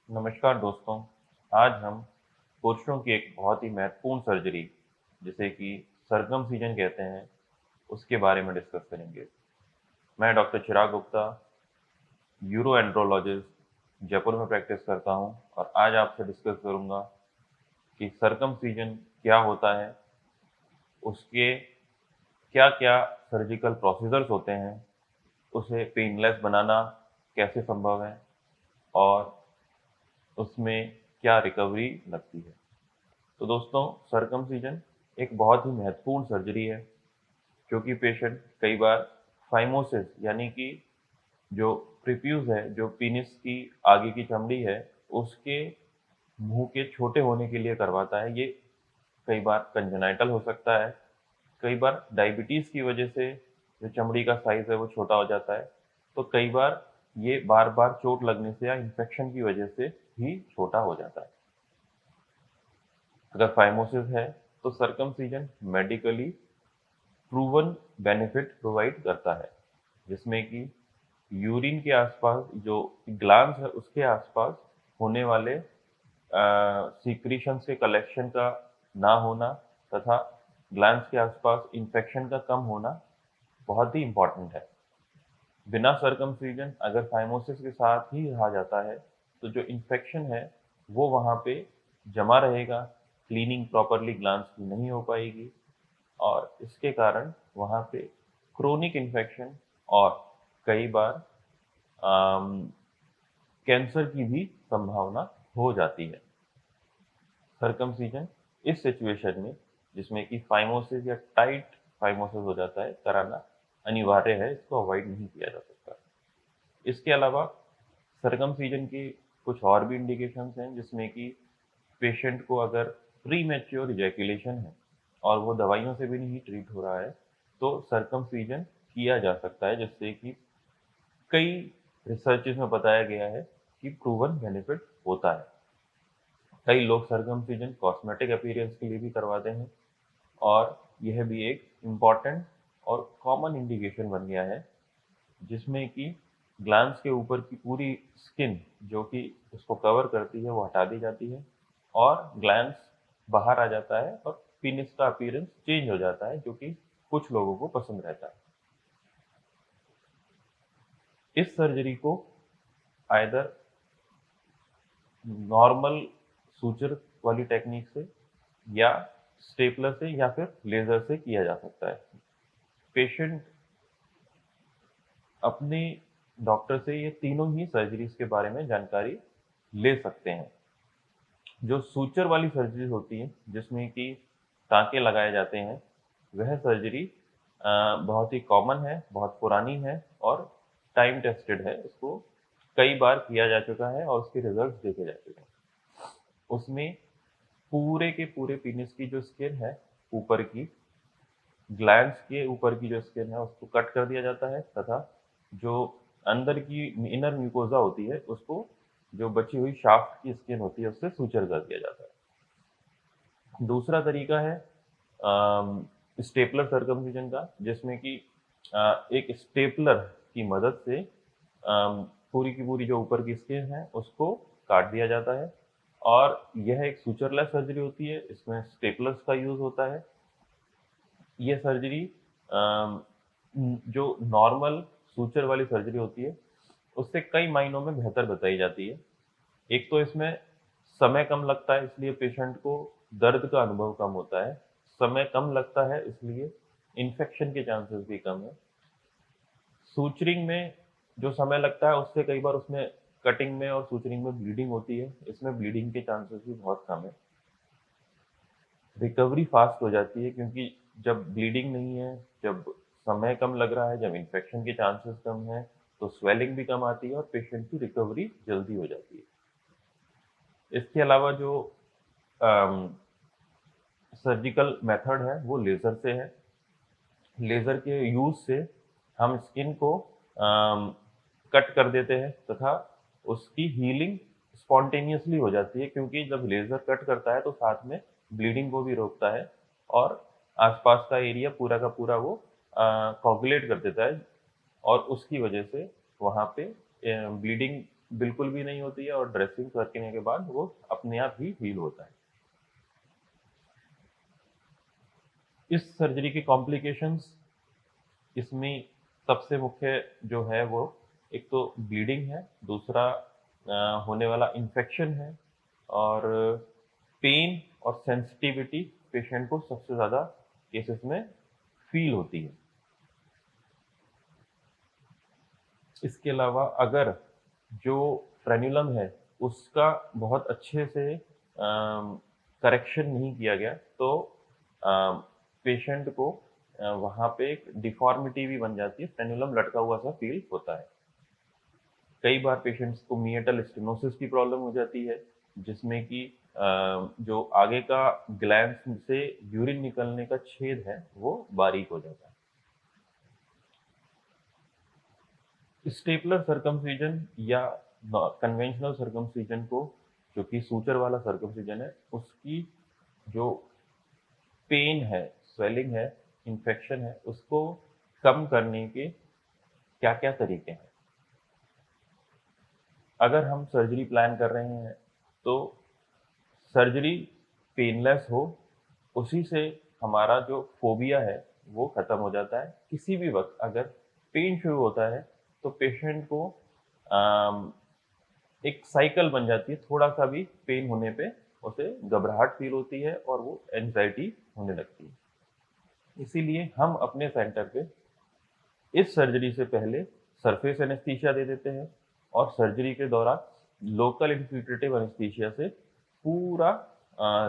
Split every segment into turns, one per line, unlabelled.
नमस्कार दोस्तों। आज हम पुरुषों की एक बहुत ही महत्वपूर्ण सर्जरी, जिसे कि सरकमसिजन कहते हैं, उसके बारे में डिस्कस करेंगे। मैं डॉक्टर चिराग गुप्ता, यूरो एंड्रोलॉजिस्ट, जयपुर में प्रैक्टिस करता हूं और आज आपसे डिस्कस करूंगा कि सरकमसिजन क्या होता है, उसके क्या-क्या सर्जिकल प्रोसीजर्स होते हैं, उसे पेनलेस बनाना कैसे संभव है और उसमें क्या रिकवरी लगती है। तो दोस्तों, सरकमसिजन एक बहुत ही महत्वपूर्ण सर्जरी है, क्योंकि पेशेंट कई बार फाइमोसिस यानी कि जो प्रीप्यूस है, जो पीनिस की आगे की चमड़ी है, उसके मुंह के छोटे होने के लिए करवाता है। ये कई बार कंजेनाइटल हो सकता है, कई बार डायबिटीज की वजह से जो चमड़ी का साइज है वो छोटा हो जाता है, तो कई बार ये बार बार चोट लगने से या इन्फेक्शन की वजह से भी छोटा हो जाता है। अगर फाइमोसिस है तो सरकमसिजन मेडिकली प्रूवन बेनिफिट प्रोवाइड करता है, जिसमें कि यूरिन के आसपास जो ग्लैंड्स है उसके आसपास होने वाले सीक्रीशंस के कलेक्शन का ना होना तथा ग्लैंड्स के आसपास इन्फेक्शन का कम होना बहुत ही इम्पोर्टेंट है। बिना सर्कमसिजन अगर फाइमोसिस के साथ ही रहा जाता है तो जो इन्फेक्शन है वो वहाँ पे जमा रहेगा, क्लीनिंग प्रॉपरली ग्लैंड्स की नहीं हो पाएगी और इसके कारण वहाँ पे क्रोनिक इन्फेक्शन और कई बार कैंसर की भी संभावना हो जाती है। सर्कमसिजन इस सिचुएशन में, जिसमें कि फाइमोसिस या टाइट फाइमोसिस हो जाता है, कराना अनिवार्य है, इसको अवॉइड नहीं किया जा सकता। इसके अलावा सर्कमसिजन की कुछ और भी इंडिकेशंस हैं, जिसमें कि पेशेंट को अगर प्री मैच्योर इजैकुलेशन है और वो दवाइयों से भी नहीं ट्रीट हो रहा है, तो सर्कमसिजन किया जा सकता है, जिससे कि कई रिसर्चेस में बताया गया है कि प्रूवन बेनिफिट होता है। कई लोग सर्कमसिजन कॉस्मेटिक अपीयरेंस के लिए भी करवाते हैं और यह भी एक इम्पॉर्टेंट और कॉमन इंडिकेशन बन गया है, जिसमें कि ग्लैंड्स के ऊपर की पूरी स्किन जो कि उसको कवर करती है वो हटा दी जाती है और ग्लैंड्स बाहर आ जाता है और पीनिस का अपीयरेंस चेंज हो जाता है, जो कि कुछ लोगों को पसंद रहता है। इस सर्जरी को आइदर नॉर्मल सूचर वाली टेक्निक से या स्टेपलर से या फिर लेजर से किया जा सकता है। पेशेंट अपने डॉक्टर से ये तीनों ही सर्जरीज के बारे में जानकारी ले सकते हैं। जो सूचर वाली सर्जरी होती है, जिसमें कि टाँके लगाए जाते हैं, वह सर्जरी बहुत ही कॉमन है, बहुत पुरानी है और टाइम टेस्टेड है। इसको कई बार किया जा चुका है और उसके रिजल्ट्स देखे जा चुके हैं। उसमें पूरे के पूरे पीनिस की जो स्किन है, ऊपर की ग्लैंड्स के ऊपर की जो स्किन है उसको कट कर दिया जाता है तथा जो अंदर की इनर म्यूकोजा होती है उसको, जो बची हुई शाफ्ट की स्किन होती है, उससे सूचर कर दिया जाता है। दूसरा तरीका है स्टेपलर सर्कमसिजन का, जिसमें कि एक स्टेपलर की मदद से पूरी की पूरी जो ऊपर की स्किन है उसको काट दिया जाता है और यह एक सूचरलेस सर्जरी होती है। इसमें स्टेपलर्स का यूज होता है। ये सर्जरी जो नॉर्मल सूचर वाली सर्जरी होती है उससे कई मायनों में बेहतर बताई जाती है। एक तो इसमें समय कम लगता है, इसलिए पेशेंट को दर्द का अनुभव कम होता है। समय कम लगता है इसलिए इन्फेक्शन के चांसेस भी कम है। सूचरिंग में जो समय लगता है उससे कई बार उसमें कटिंग में और सूचरिंग में ब्लीडिंग होती है, इसमें ब्लीडिंग के चांसेस भी बहुत कम है। रिकवरी फास्ट हो जाती है, क्योंकि जब ब्लीडिंग नहीं है, जब समय कम लग रहा है, जब इन्फेक्शन के चांसेस कम है, तो स्वेलिंग भी कम आती है और पेशेंट की रिकवरी जल्दी हो जाती है। इसके अलावा जो सर्जिकल मेथड है वो लेज़र से है। लेज़र के यूज़ से हम स्किन को कट कर देते हैं तथा उसकी हीलिंग स्पॉन्टेनियसली हो जाती है, क्योंकि जब लेज़र कट करता है तो साथ में ब्लीडिंग को भी रोकता है और आसपास का एरिया पूरा का पूरा वो कोगुलेट कर देता है और उसकी वजह से वहाँ पे ब्लीडिंग बिल्कुल भी नहीं होती है और ड्रेसिंग करने के बाद वो अपने आप ही हील होता है। इस सर्जरी के कॉम्प्लिकेशंस, इसमें सबसे मुख्य जो है वो एक तो ब्लीडिंग है, दूसरा होने वाला इन्फेक्शन है, और पेन और सेंसिटिविटी पेशेंट को सबसे ज़्यादा केसेस में फील होती है। इसके अलावा अगर जो फ्रेन्युलम है उसका बहुत अच्छे से करेक्शन नहीं किया गया तो पेशेंट को वहाँ पे एक डिफॉर्मिटी भी बन जाती है, फ्रेन्युलम लटका हुआ सा फील होता है। कई बार पेशेंट्स को मिएटल स्टेनोसिस की प्रॉब्लम हो जाती है, जिसमें कि जो आगे का ग्लैंड से यूरिन निकलने का छेद है वो बारीक हो जाता है। स्टेपलर सर्कमसिजन या कन्वेंशनल सर्कमसिजन को, जो कि सूचर वाला सर्कमसिजन है, उसकी जो पेन है, स्वेलिंग है, इन्फेक्शन है, उसको कम करने के क्या क्या तरीके हैं। अगर हम सर्जरी प्लान कर रहे हैं तो सर्जरी पेनलेस हो, उसी से हमारा जो फोबिया है वो खत्म हो जाता है। किसी भी वक्त अगर पेन शुरू होता है तो पेशेंट को एक साइकिल बन जाती है, थोड़ा सा भी पेन होने पे उसे घबराहट फील होती है और वो एंजाइटी होने लगती है। इसीलिए हम अपने सेंटर पे इस सर्जरी से पहले सरफेस एनेस्थीसिया दे देते हैं और सर्जरी के दौरान लोकल इन्फिल्ट्रेटिव एनेस्थीसिया से पूरा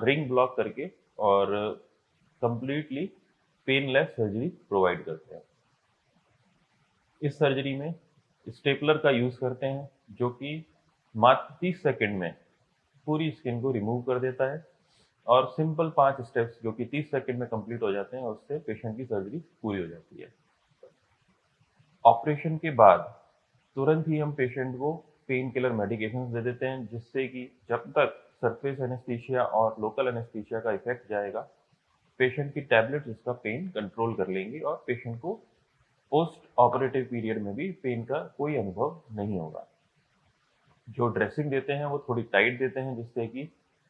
रिंग ब्लॉक करके और कंप्लीटली पेनलेस सर्जरी प्रोवाइड करते हैं। इस सर्जरी में स्टेपलर का यूज़ करते हैं, जो कि मात्र 30 सेकंड में पूरी स्किन को रिमूव कर देता है, और सिंपल 5 स्टेप्स जो कि 30 सेकंड में कंप्लीट हो जाते हैं, उससे पेशेंट की सर्जरी पूरी हो जाती है। ऑपरेशन के बाद तुरंत ही हम पेशेंट को पेन किलर मेडिकेशन दे देते हैं, जिससे कि जब तक सरफेस एनेस्थीसिया और लोकल एनेस्थीसिया का इफेक्ट जाएगा, पेशेंट की टैबलेट्स उसका पेन कंट्रोल कर लेंगी और पेशेंट को पोस्ट ऑपरेटिव पीरियड में भी पेन का कोई अनुभव नहीं होगा। जो ड्रेसिंग देते हैं वो थोड़ी टाइट देते हैं, जिससे कि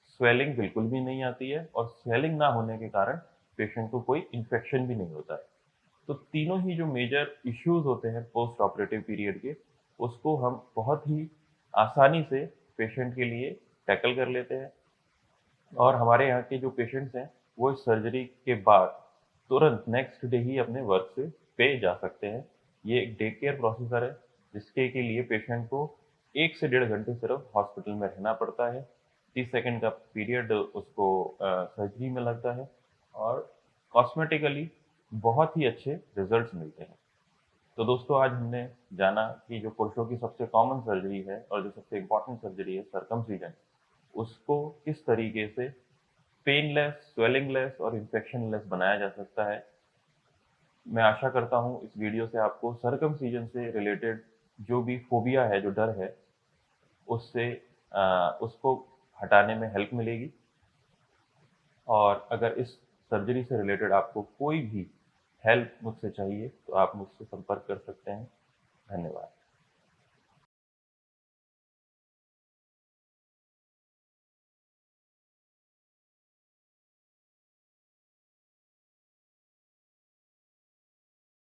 स्वेलिंग बिल्कुल भी नहीं आती है, और स्वेलिंग ना होने के कारण पेशेंट को कोई इन्फेक्शन भी नहीं होता है। तो तीनों ही जो मेजर इश्यूज होते हैं पोस्ट ऑपरेटिव पीरियड के, उसको हम बहुत ही आसानी से पेशेंट के लिए टैकल कर लेते हैं। और हमारे यहाँ के जो पेशेंट्स हैं वो इस सर्जरी के बाद तुरंत नेक्स्ट डे ही अपने वर्क से पे जा सकते हैं। ये एक डे केयर प्रोसीजर है, जिसके के लिए पेशेंट को 1 से 1.5 घंटे सिर्फ हॉस्पिटल में रहना पड़ता है। 30 सेकंड का पीरियड उसको सर्जरी में लगता है, और कॉस्मेटिकली बहुत ही अच्छे रिजल्ट्स मिलते हैं। तो दोस्तों, आज हमने जाना कि जो पुरुषों की सबसे कॉमन सर्जरी है और जो सबसे इम्पोर्टेंट सर्जरी है सर्कमसिजन, उसको किस तरीके से पेनलेस, स्वेलिंगलेस और इन्फेक्शनलेस बनाया जा सकता है। मैं आशा करता हूँ इस वीडियो से आपको सर्कमसिजन से रिलेटेड जो भी फोबिया है, जो डर है, उससे उसको हटाने में हेल्प मिलेगी। और अगर इस सर्जरी से रिलेटेड आपको कोई भी हेल्प मुझसे चाहिए तो आप मुझसे संपर्क कर सकते हैं। धन्यवाद।